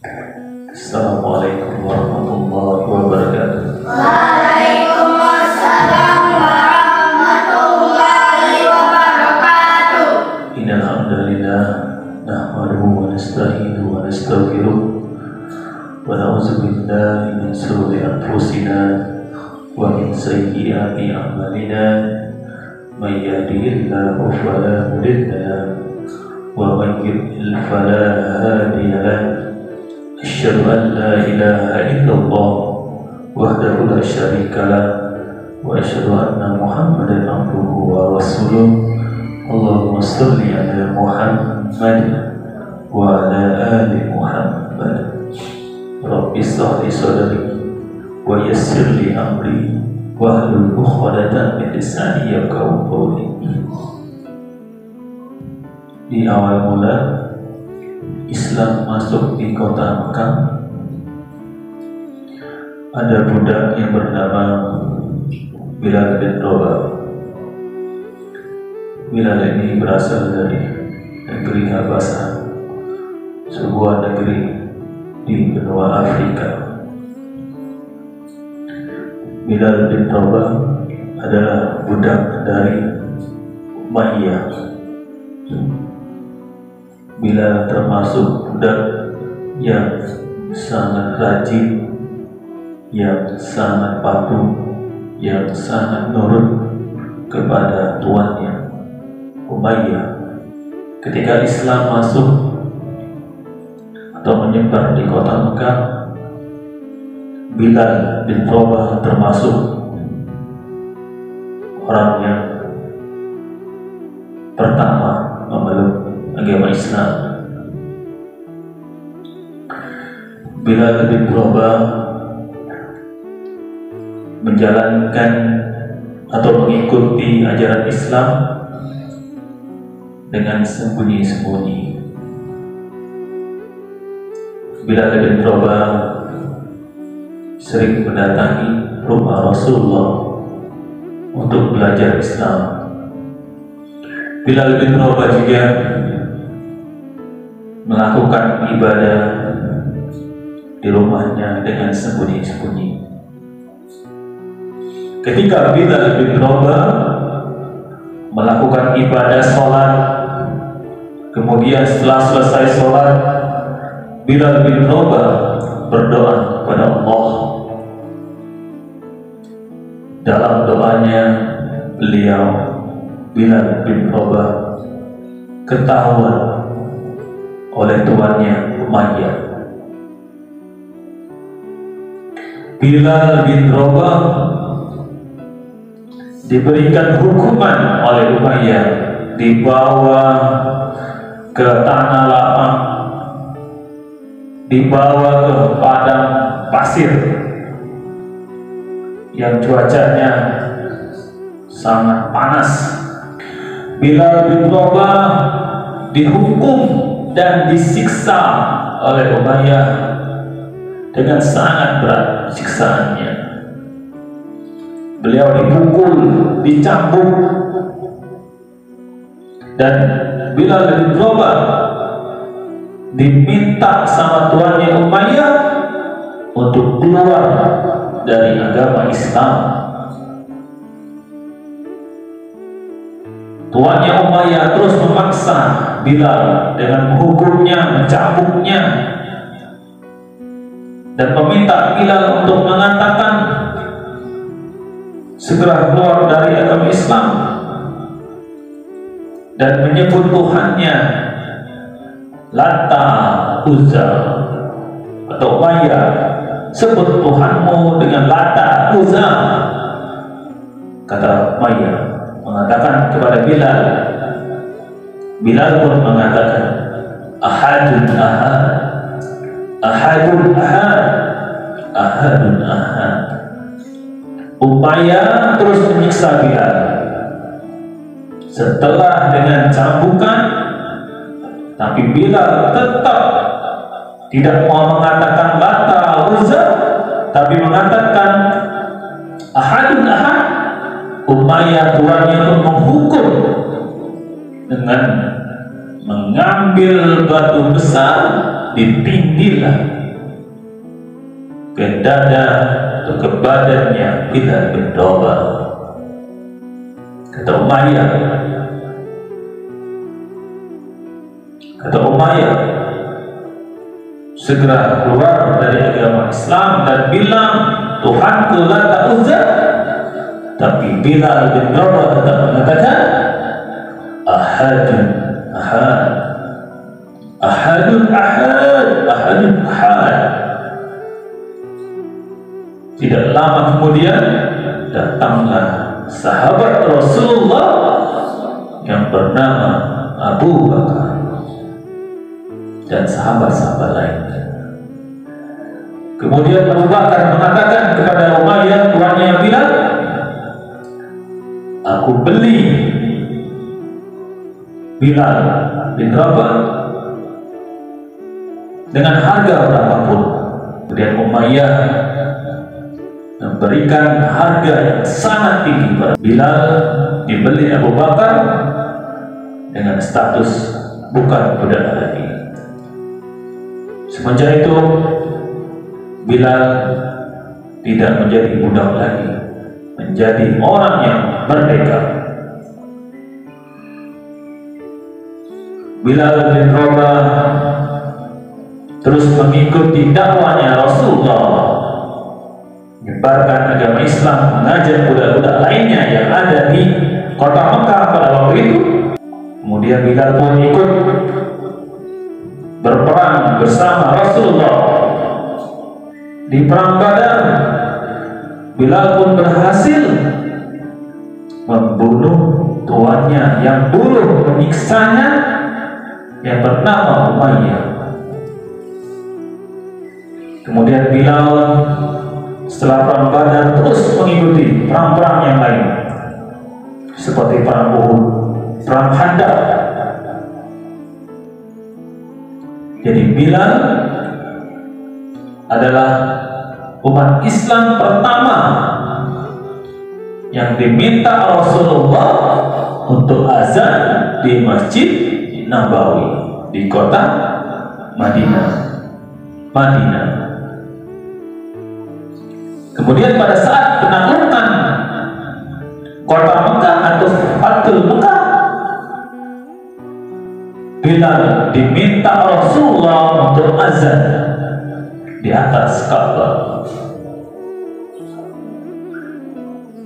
Assalamualaikum warahmatullahi wabarakatuh. Waalaikumsalam warahmatullahi wabarakatuh. Innal hamdalillah nahmaduhu wa nasta'inuhu wa nastaghfiruh wa na'udzu billahi min shururi anfusina wa min sayyiati a'malina. May yahdihillahu fala mudilla lahu wa may yudlil fala hadiya lahu. Asyhadu an la ilaha illallah wahdahu la syarika lah wa asyhadu anna Muhammadan abduhu wa rasuluh. Allahumma shalli ala Muhammad wa ala ali Muhammad. Rabbi shrah li sadri wa yassir li amri wahlul 'uqdatam min lisani yafqahu qawli. Di awal mula Islam masuk di kota Mekah, ada budak yang bernama Bilal bin Rabah. Bilal ini berasal dari negeri Habasah, sebuah negeri di benua Afrika. Bilal bin Rabah adalah budak dari Umayyah. Bilal termasuk budak yang sangat rajin, yang sangat patuh, yang sangat nurut kepada tuannya Umayyah. Ketika Islam masuk atau menyebar di kota Mekah, Bilal bin Rabah termasuk orang yang pertama memeluk agama Islam. Bilal bin Rabah menjalankan atau mengikuti ajaran Islam dengan sembunyi-sembunyi. Bilal bin Rabah sering mendatangi rumah Rasulullah untuk belajar Islam. Bilal bin Rabah juga melakukan ibadah di rumahnya dengan sembunyi-sembunyi. Ketika Bilal bin Rabah melakukan ibadah sholat, kemudian setelah selesai sholat, Bilal bin Rabah berdoa kepada Allah. Dalam doanya beliau, Bilal bin Rabah, ketahuan oleh tuannya Umayyah. Bilal bin Rabah diberikan hukuman oleh Umayyah, dibawa ke tanah lapang, dibawa ke padang pasir yang cuacanya sangat panas. Bilal bin Rabah dihukum dan disiksa oleh Umayyah dengan sangat berat siksaannya. Beliau dipukul, dicambuk, dan Bilal bin Rabah diminta sama tuannya Umayyah untuk keluar dari agama Islam. Tuannya Umayyah terus memaksa Bilal dengan menghukumnya, mencambuknya, dan meminta Bilal untuk mengatakan segera keluar dari agama Islam dan menyebut Tuhannya Lata, Uzza, atau Umayyah, sebut Tuhanmu dengan Lata, Uzza. Kata Umayyah, mengatakan kepada Bilal. Bilal pun mengatakan Ahadun ahad, Ahadun ahad, Ahadun ahad. Umayyah terus menyiksa Bilal. Setelah dengan cambukan, tapi Bilal tetap tidak mau mengatakan Lata, Uzza, tapi mengatakan Ahadun ahad. Umayyah tuannya pun menghukum dengan mengambil batu besar ditindihlah ke dada atau ke badannya Bilal bin Rabah. Kata Umayyah, segera keluar dari agama Islam dan bilang, Tuhanku Lata Uzza. Tapi Bilal bin Rabah tetap mengatakan, Ahadun ahad, Ahadun ahad, Ahadun ahad. Tidak lama kemudian datanglah sahabat Rasulullah yang bernama Abu Bakar dan sahabat-sahabat lainnya. Kemudian Abu Bakar mengatakan kepada Umayyah, tuannya Bilal, aku beli Bilal bin Rabah dengan harga berapapun. Kemudian Umayyah memberikan harga yang sangat tinggi pada Bilal, dibeli Abu Bakar dengan status bukan budak lagi. Semenjak itu Bilal tidak menjadi budak lagi, menjadi orang yang merdeka. Bilal bin Rabah terus mengikuti dakwahnya Rasulullah, menyebarkan agama Islam, mengajak budak-budak lainnya yang ada di kota Mekah pada waktu itu. Kemudian Bilal pun ikut berperang bersama Rasulullah di perang Badar. Bilal pun berhasil membunuh tuannya yang buruk menyiksanya, yang bernama Umayyah. Kemudian Bilal setelah perang Badar terus mengikuti perang-perang yang lain seperti perang Uhud, perang Khandaq. Jadi Bilal adalah umat Islam pertama yang diminta Rasulullah untuk azan di Masjid Nabawi di kota Madinah. Kemudian pada saat penaklukan kota Mekah atau Fathul Mekah, Bilal diminta Rasulullah untuk azan di atas Ka'bah.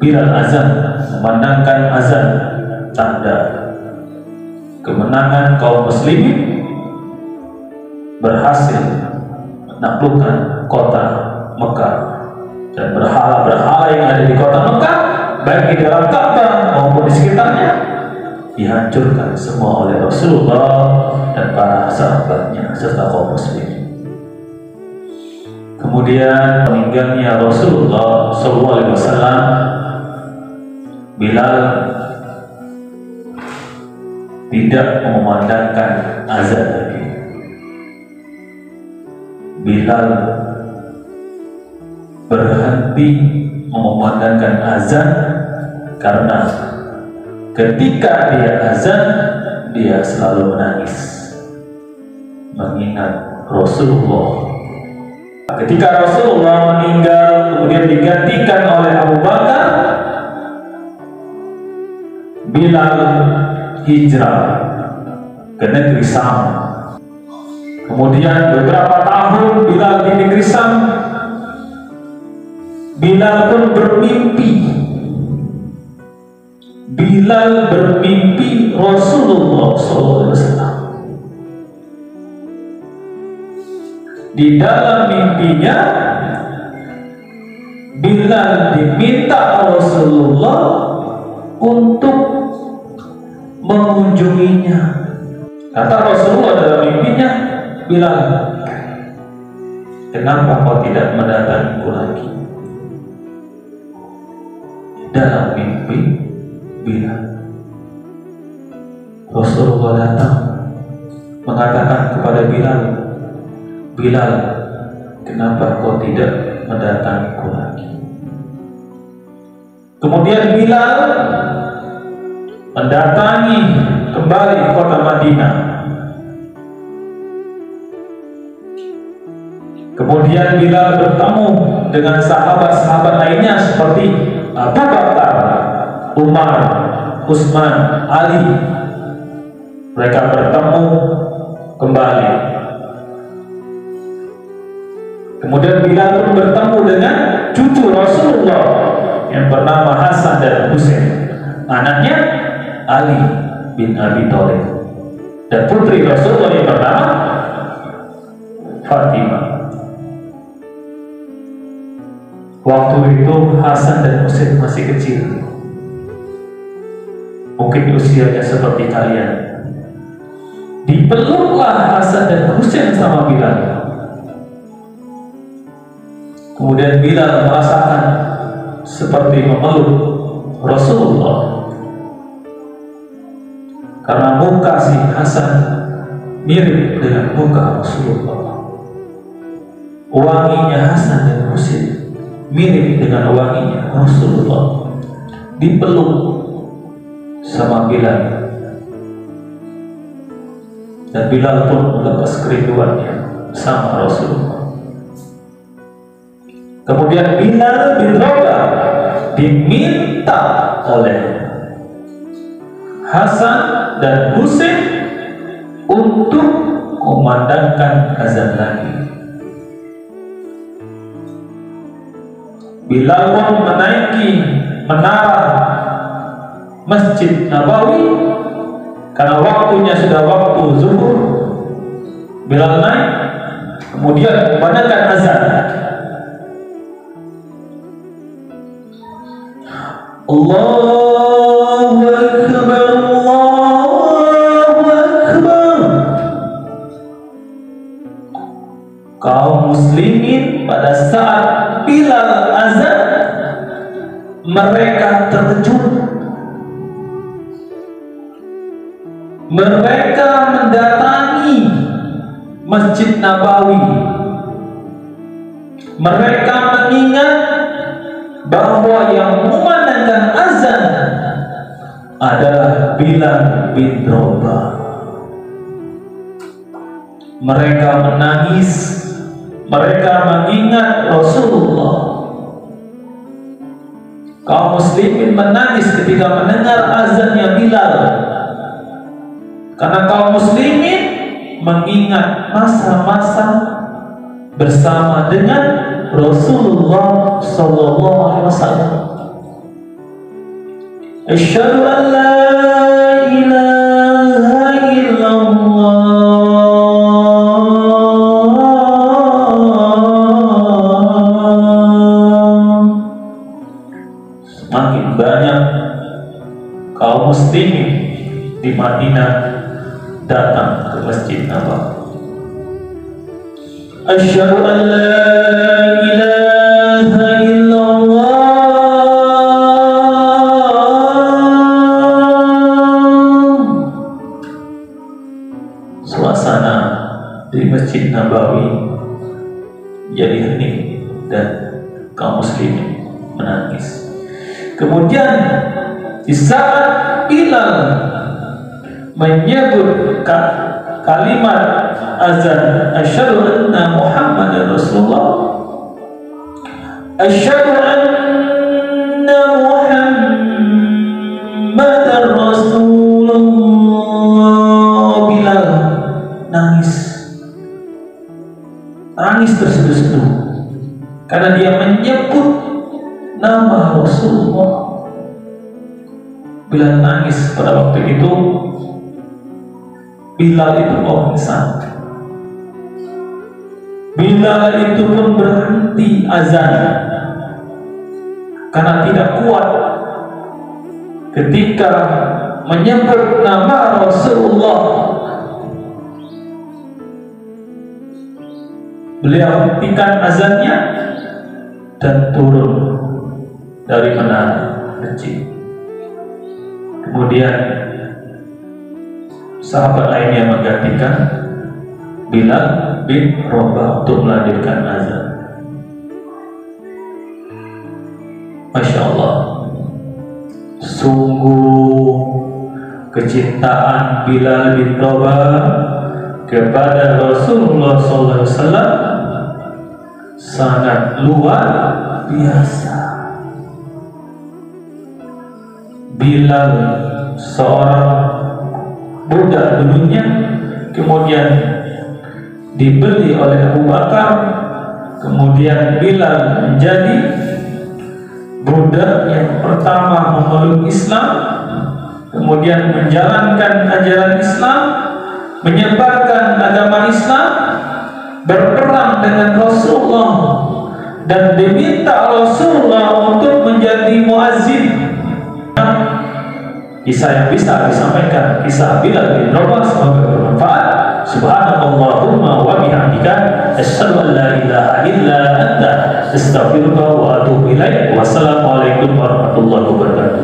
Bilal azan, memandangkan azan tanda kemenangan kaum muslimin, berhasil menaklukkan kota Mekah, dan berhala-berhala yang ada di kota Mekah, baik di dalam Ka'bah maupun di sekitarnya, dihancurkan semua oleh Rasulullah dan para sahabatnya serta kaum muslimin. Kemudian meninggalnya Rasulullah SAW, Bilal tidak memandangkan azan lagi. Bilal berhenti memandangkan azan karena ketika dia azan, dia selalu menangis mengingat Rasulullah. Ketika Rasulullah meninggal kemudian digantikan oleh Abu Bakar, Bilal hijrah ke negeri Syam. Kemudian beberapa tahun Bilal di negeri Syam, Bilal pun bermimpi. Bilal bermimpi Rasulullah SAW. Di dalam mimpinya, Bilal diminta Rasulullah untuk mengunjunginya. Kata Rasulullah dalam mimpinya, Bilal, kenapa kau tidak mendatangiku lagi? Dalam mimpi Bilal, Rasulullah datang mengatakan kepada Bilal, Bilal, kenapa kau tidak mendatangiku lagi? Kemudian Bilal mendatangi kembali kota Madinah. Kemudian Bilal bertemu dengan sahabat-sahabat lainnya seperti Abu Bakar, Umar, Utsman, Ali. Mereka bertemu kembali. Kemudian Bilal pun bertemu dengan cucu Rasulullah yang bernama Hasan dan Husain, anaknya Ali bin Abi Thalib, dan putri Rasulullah yang bernama Fatimah. Waktu itu Hasan dan Husain masih kecil, mungkin usianya seperti kalian. Dipeluklah Hasan dan Husain sama Bilal. Kemudian Bilal merasakan seperti memeluk Rasulullah, karena muka si Hasan mirip dengan muka Rasulullah. Wanginya Hasan dan Husain mirip dengan wanginya Rasulullah. Dipeluk sama Bilal, dan Bilal pun melepas kerinduannya sama Rasulullah. Kemudian Bilal bin Rabah diminta oleh Hasan dan Husain untuk memandangkan azan lagi. Bilal pun menaiki menara Masjid Nabawi karena waktunya sudah waktu zuhur. Bilal naik, kemudian memandangkan azan. Allahu Akbar, Allahu Akbar. Kaum muslimin pada saat Bilal azan, mereka terkejut. Mereka mendatangi Masjid Nabawi. Mereka mengingat bahwa yang memandangkan azan adalah Bilal bin Rabah. Mereka menangis, mereka mengingat Rasulullah. Kaum muslimin menangis ketika mendengar azannya Bilal, karena kaum muslimin mengingat masa-masa bersama dengan Rasulullah sallallahu alaihi wasallam. Asyhadu an la ilaha illallah. Semakin banyak kaum muslimin di Madinah datang ke Masjid Nabawi. Asyhadu an la ilaha illallah. Suasana di Masjid Nabawi jadi hening dan kaum muslimin menangis. Kemudian di saat Bilal menyebut kalimat azan, asyhadu anna Muhammadar Rasulullah, asyhadu anna Muhammadar Rasulullah, Bilal nangis terseduh-seduh karena dia menyebut nama Rasulullah. Bilal nangis. Pada waktu itu Bilal itu mau pingsan. Bilal itu pun berhenti azan karena tidak kuat ketika menyebut nama Rasulullah. Beliau hentikan azannya dan turun dari menara kecil. Kemudian sahabat lainnya menggantikan Bilal bin Rabah untuk melanjutkan azan. Masya Allah, sungguh kecintaan Bilal bin Rabah kepada Rasulullah SAW sangat luar biasa. Bilal seorang budak dulunya, kemudian dibeli oleh Abu Bakar, kemudian Bilal menjadi budak yang pertama memeluk Islam, kemudian menjalankan ajaran Islam, menyebarkan agama Islam, berperang dengan Rasulullah, dan diminta Rasulullah untuk menjadi muazzin. Kisah yang bisa disampaikan, kisah Bilal bin Rabah, semoga bermanfaat. Subhanallahumma wa bihamdika, asyhadu an la ilaha illa anta, astaghfiruka wa atubu ilaik. Wassalamualaikum warahmatullahi wabarakatuh.